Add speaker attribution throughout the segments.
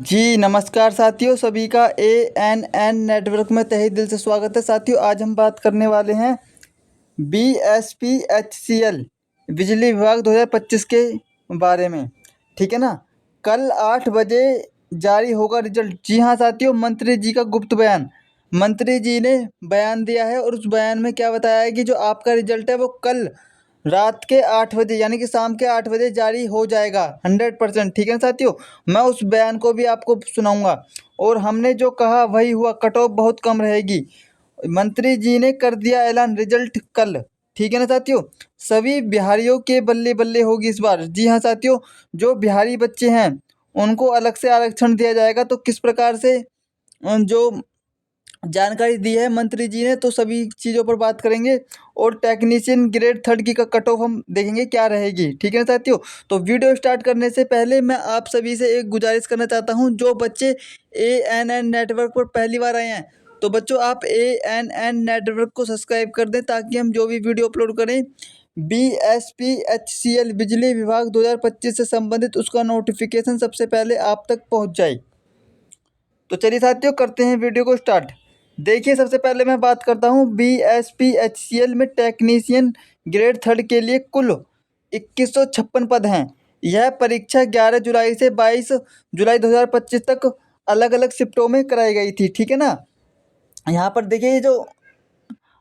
Speaker 1: जी नमस्कार साथियों, सभी का ANN नेटवर्क में तहे दिल से स्वागत है। साथियों, आज हम बात करने वाले हैं BSPHCL बिजली विभाग 2025 के बारे में। ठीक है ना। कल 8 बजे जारी होगा रिजल्ट। जी हाँ साथियों, मंत्री जी का गुप्त बयान। मंत्री जी ने बयान दिया है और उस बयान में क्या बताया है कि जो आपका रिजल्ट है वो कल रात के 8 बजे यानी कि शाम के 8 बजे जारी हो जाएगा 100%। ठीक है ना साथियों, मैं उस बयान को भी आपको सुनाऊंगा। और हमने जो कहा वही हुआ, कट ऑफ बहुत कम रहेगी। मंत्री जी ने कर दिया ऐलान, रिजल्ट कल। ठीक है ना साथियों, सभी बिहारियों के बल्ले बल्ले होगी इस बार। जी हाँ साथियों, जो बिहारी बच्चे हैं उनको अलग से आरक्षण दिया जाएगा। तो किस प्रकार से जो जानकारी दी है मंत्री जी ने, तो सभी चीज़ों पर बात करेंगे। और टेक्नीशियन ग्रेड थर्ड की का कट ऑफ हम देखेंगे क्या रहेगी। ठीक है ना साथियों, तो वीडियो स्टार्ट करने से पहले मैं आप सभी से एक गुजारिश करना चाहता हूं, जो बच्चे ANN नेटवर्क पर पहली बार आए हैं तो बच्चों आप ANN नेटवर्क को सब्सक्राइब कर दें, ताकि हम जो भी वीडियो अपलोड करें BSPHCL बिजली विभाग 2025 से संबंधित उसका नोटिफिकेशन सबसे पहले आप तक पहुँच जाए। तो चलिए साथियों, करते हैं वीडियो को स्टार्ट। देखिए, सबसे पहले मैं बात करता हूँ BSPHCL में टेक्नीशियन ग्रेड थर्ड के लिए कुल 2156 पद हैं। यह परीक्षा 11 जुलाई से 22 जुलाई 2025 तक अलग अलग शिफ्टों में कराई गई थी। ठीक है ना। यहाँ पर देखिए, ये जो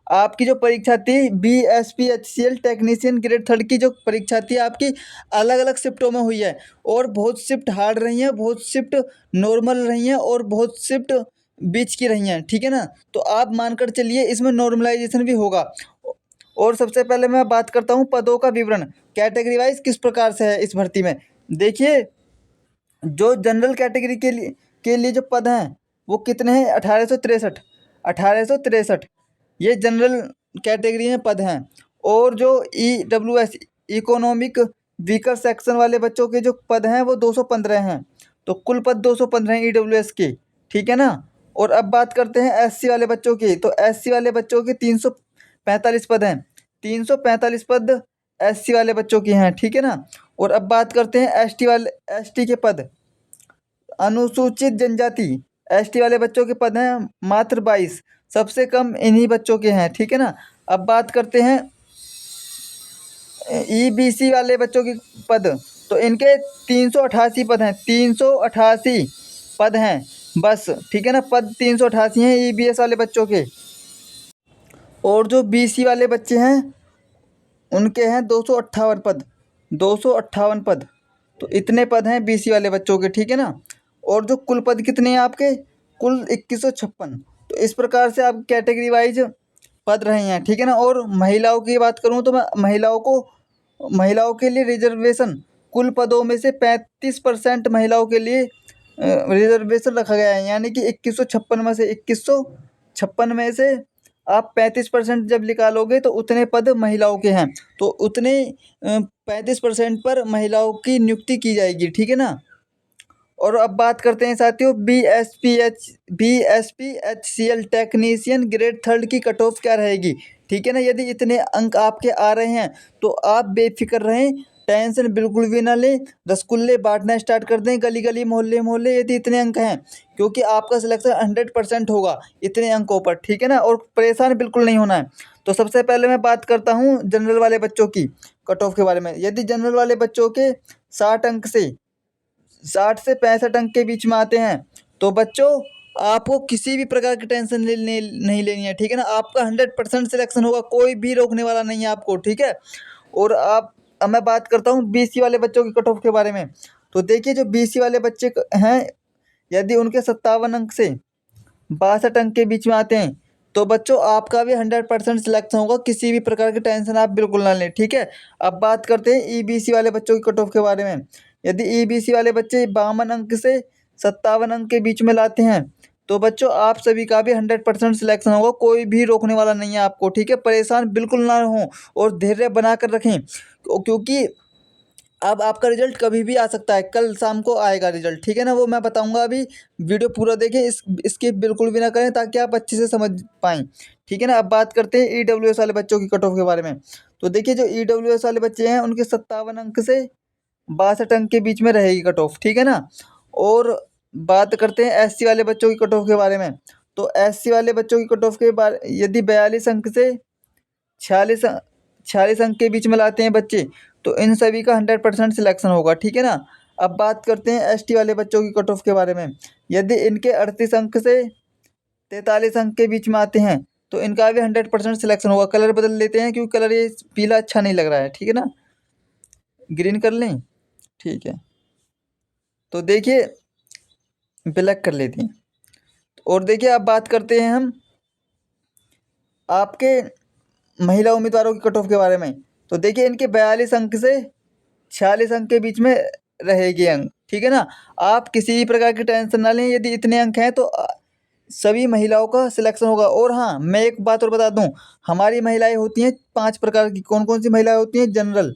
Speaker 1: आपकी जो परीक्षा थी BSPHCL टेक्नीशियन ग्रेड थर्ड की जो परीक्षा थी आपकी अलग अलग शिफ्टों में हुई है। और बहुत शिफ्ट हार्ड रही हैं, बहुत शिफ्ट नॉर्मल रही हैं और बहुत शिफ्ट बीच की रही हैं। ठीक है ना। तो आप मानकर चलिए इसमें नॉर्मलाइजेशन भी होगा। और सबसे पहले मैं बात करता हूँ पदों का विवरण, कैटेगरी वाइज किस प्रकार से है इस भर्ती में। देखिए, जो जनरल कैटेगरी के लिए जो पद हैं वो कितने हैं, 1863। 1863 ये जनरल कैटेगरी में पद हैं। और जो EWS इकोनॉमिक वीकर सेक्शन वाले बच्चों के जो पद हैं वो 215 हैं। तो कुल पद 215 हैं EWS के। ठीक है ना। और अब बात करते हैं SC वाले बच्चों की। तो SC वाले बच्चों के 345 पद हैं। 345 पद SC वाले बच्चों के हैं। ठीक है ना। और अब बात करते हैं ST के पद। अनुसूचित जनजाति ST वाले बच्चों के पद हैं मात्र 22। सबसे कम इन्हीं बच्चों के हैं। ठीक है ना। अब बात करते हैं EBC वाले बच्चों के पद। तो इनके 388 पद हैं। 388 पद हैं बस। ठीक है ना, पद 388 हैं EBS वाले बच्चों के। और जो BC वाले बच्चे हैं उनके हैं 258 पद। 258 पद। तो इतने पद हैं BC वाले बच्चों के। ठीक है ना। और जो कुल पद कितने हैं आपके, कुल 2156। तो इस प्रकार से आप कैटेगरी वाइज पद रहे हैं। ठीक है ना। और महिलाओं की बात करूं तो मैं महिलाओं के लिए रिजर्वेशन, कुल पदों में से 35% महिलाओं के लिए रिजर्वेशन रखा गया है। यानी कि 2156 में से आप 35% जब निकालोगे तो उतने पद महिलाओं के हैं। तो उतने 35% पर महिलाओं की नियुक्ति की जाएगी। ठीक है ना। और अब बात करते हैं साथियों BSPHCL टेक्नीशियन ग्रेड थर्ड की कट ऑफ क्या रहेगी। ठीक है ना। यदि इतने अंक आपके आ रहे हैं तो आप बेफिक्र रहें, टेंशन बिल्कुल भी ना लें, रसगुल्ले बांटना स्टार्ट कर दें गली गली मोहल्ले मोहल्ले, यदि इतने अंक हैं, क्योंकि आपका सिलेक्शन 100% होगा इतने अंकों पर। ठीक है ना। और परेशान बिल्कुल नहीं होना है। तो सबसे पहले मैं बात करता हूँ जनरल वाले बच्चों की कट ऑफ के बारे में। यदि जनरल वाले बच्चों के 60 से 65 अंक के बीच में आते हैं तो बच्चों आपको किसी भी प्रकार की टेंशन नहीं लेनी है। ठीक है ना। आपका 100% सिलेक्शन होगा, कोई भी रोकने वाला नहीं है आपको। ठीक है। और अब मैं बात करता हूँ BC वाले बच्चों की कट ऑफ के बारे में। तो देखिए, जो BC वाले बच्चे हैं यदि उनके 57 अंक से 62 अंक के बीच में आते हैं तो बच्चों आपका भी 100% सिलेक्शन होगा, किसी भी प्रकार की टेंशन आप बिल्कुल ना लें। ठीक है। अब बात करते हैं EBC वाले बच्चों की कट ऑफ के बारे में। यदि EBC वाले बच्चे 52 अंक से 57 अंक के बीच में लाते हैं तो बच्चों आप सभी का भी 100% सिलेक्शन होगा, कोई भी रोकने वाला नहीं है आपको। ठीक है। परेशान बिल्कुल ना हो और धैर्य बना कर रखें, क्योंकि अब आपका रिजल्ट कभी भी आ सकता है। कल शाम को आएगा रिजल्ट। ठीक है ना। वो मैं बताऊंगा, अभी वीडियो पूरा देखें, इसकी बिल्कुल भी ना करें, ताकि आप अच्छे से समझ पाएँ। ठीक है ना। अब बात करते हैं EWS वाले बच्चों की कट ऑफ के बारे में। तो देखिए, जो EWS वाले बच्चे हैं उनके 57 अंक से 62 अंक के बीच में रहेगी कट ऑफ। ठीक है ना। और बात करते हैं एससी वाले बच्चों की कट ऑफ के बारे में। तो एससी वाले बच्चों की कट ऑफ के बारे यदि 42 अंक से 46 अंक के बीच में लाते हैं बच्चे, तो इन सभी का 100% सिलेक्शन होगा, ठीक है ना। अब बात करते हैं एसटी वाले बच्चों की कट ऑफ के बारे में। यदि इनके 38 अंक से 43 अंक के बीच में आते हैं, तो इनका भी 100% सिलेक्शन होगा। कलर बदल लेते हैं क्योंकि कलर ये पीला अच्छा नहीं लग रहा है, ठीक है ना, ग्रीन कर लें, ठीक है। तो देखिए ब्लैक कर लेते हैं। और देखिए अब बात करते हैं हम आपके महिला उम्मीदवारों की कट ऑफ के बारे में। तो देखिए इनके 42 अंक से 46 अंक के बीच में रहेगी अंक, ठीक है ना। आप किसी भी प्रकार की टेंशन ना लें, यदि इतने अंक हैं तो सभी महिलाओं का सिलेक्शन होगा। और हाँ, मैं एक बात और बता दूं, हमारी महिलाएं होती हैं 5 प्रकार की। कौन कौन सी महिलाएं होती हैं? जनरल,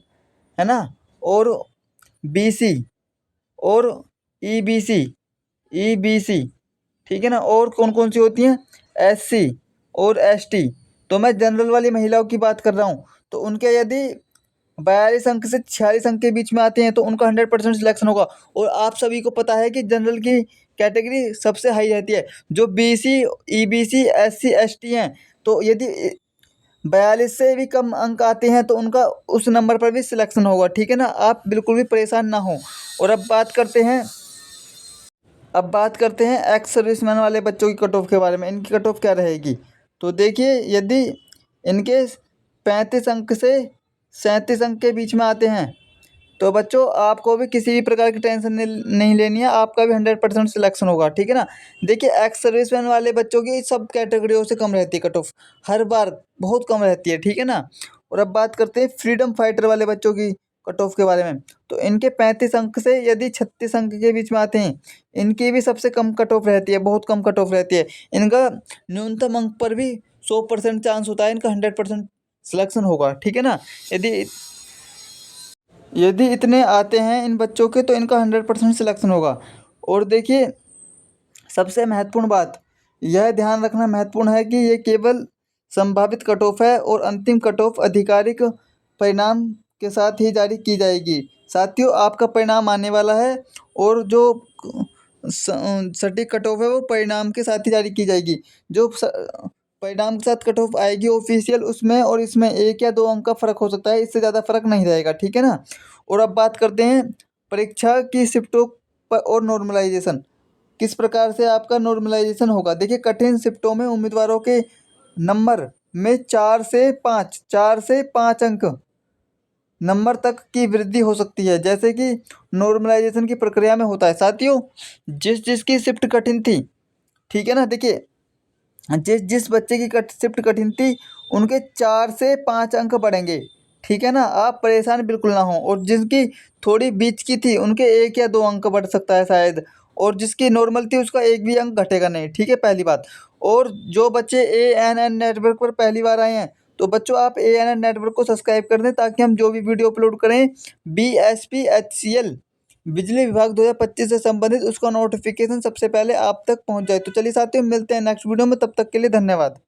Speaker 1: है ना, और बीसी, और ईबीसी, ईबीसी, ठीक है ना। और कौन कौन सी होती हैं? एससी और एसटी। तो मैं जनरल वाली महिलाओं की बात कर रहा हूँ। तो उनके यदि 42 अंक से 46 अंक के बीच में आते हैं तो उनका 100% सिलेक्शन होगा। और आप सभी को पता है कि जनरल की कैटेगरी सबसे हाई रहती है। जो बीसी, ईबीसी, एससी, एसटी हैं, तो यदि 42 से भी कम अंक आते हैं तो उनका उस नंबर पर भी सिलेक्शन होगा, ठीक है ना। आप बिल्कुल भी परेशान ना हो। और अब बात करते हैं एक्स सर्विसमैन वाले बच्चों की कट ऑफ के बारे में। इनकी कट ऑफ क्या रहेगी? तो देखिए यदि इनके 35 अंक से 37 अंक के बीच में आते हैं, तो बच्चों आपको भी किसी भी प्रकार की टेंशन नहीं लेनी है, आपका भी 100% सिलेक्शन होगा, ठीक है ना। देखिए एक्स सर्विसमैन वाले बच्चों की सब कैटेगरियों से कम रहती है कट ऑफ, हर बार बहुत कम रहती है, ठीक है ना। और अब बात करते हैं फ्रीडम फाइटर वाले बच्चों की कट ऑफ के बारे में। तो इनके 35 अंक से यदि 36 अंक के बीच में आते हैं, इनकी भी सबसे कम कट ऑफ रहती है, बहुत कम कट ऑफ रहती है। इनका न्यूनतम अंक पर भी 100% चांस होता है, इनका 100% सिलेक्शन होगा, ठीक है ना। यदि यदि इतने आते हैं इन बच्चों के तो इनका 100% सिलेक्शन होगा। और देखिए सबसे महत्वपूर्ण बात, यह ध्यान रखना महत्वपूर्ण है कि ये केवल संभावित कट ऑफ है और अंतिम कट ऑफ आधिकारिक परिणाम के साथ ही जारी की जाएगी। साथियों आपका परिणाम आने वाला है, और जो सटीक कट ऑफ है वो परिणाम के साथ ही जारी की जाएगी। जो परिणाम के साथ कट ऑफ आएगी ऑफिशियल, उसमें और इसमें 1 या 2 अंक का फ़र्क हो सकता है, इससे ज़्यादा फ़र्क नहीं रहेगा, ठीक है ना। और अब बात करते हैं परीक्षा की शिफ्टों पर और नॉर्मलाइजेशन। किस प्रकार से आपका नॉर्मलाइजेशन होगा? देखिए कठिन शिफ्टों में उम्मीदवारों के नंबर में 4 से 5 अंक नंबर तक की वृद्धि हो सकती है, जैसे कि नॉर्मलाइजेशन की प्रक्रिया में होता है। साथियों जिस जिसकी शिफ्ट कठिन थी, ठीक है ना, देखिए जिस जिस बच्चे की शिफ्ट कठिन थी उनके 4 से 5 अंक बढ़ेंगे, ठीक है ना। आप परेशान बिल्कुल ना हो। और जिनकी थोड़ी बीच की थी उनके 1 या 2 अंक बढ़ सकता है शायद, और जिसकी नॉर्मल थी उसका एक भी अंक घटेगा नहीं, ठीक है, पहली बात। और जो बच्चे ANN नेटवर्क पर पहली बार आए हैं, तो बच्चों आप ANN नेटवर्क को सब्सक्राइब कर दें, ताकि हम जो भी वीडियो अपलोड करें BSPHCL बिजली विभाग 2025 से संबंधित उसका नोटिफिकेशन सबसे पहले आप तक पहुंच जाए। तो चलिए साथियों मिलते हैं नेक्स्ट वीडियो में, तब तक के लिए धन्यवाद।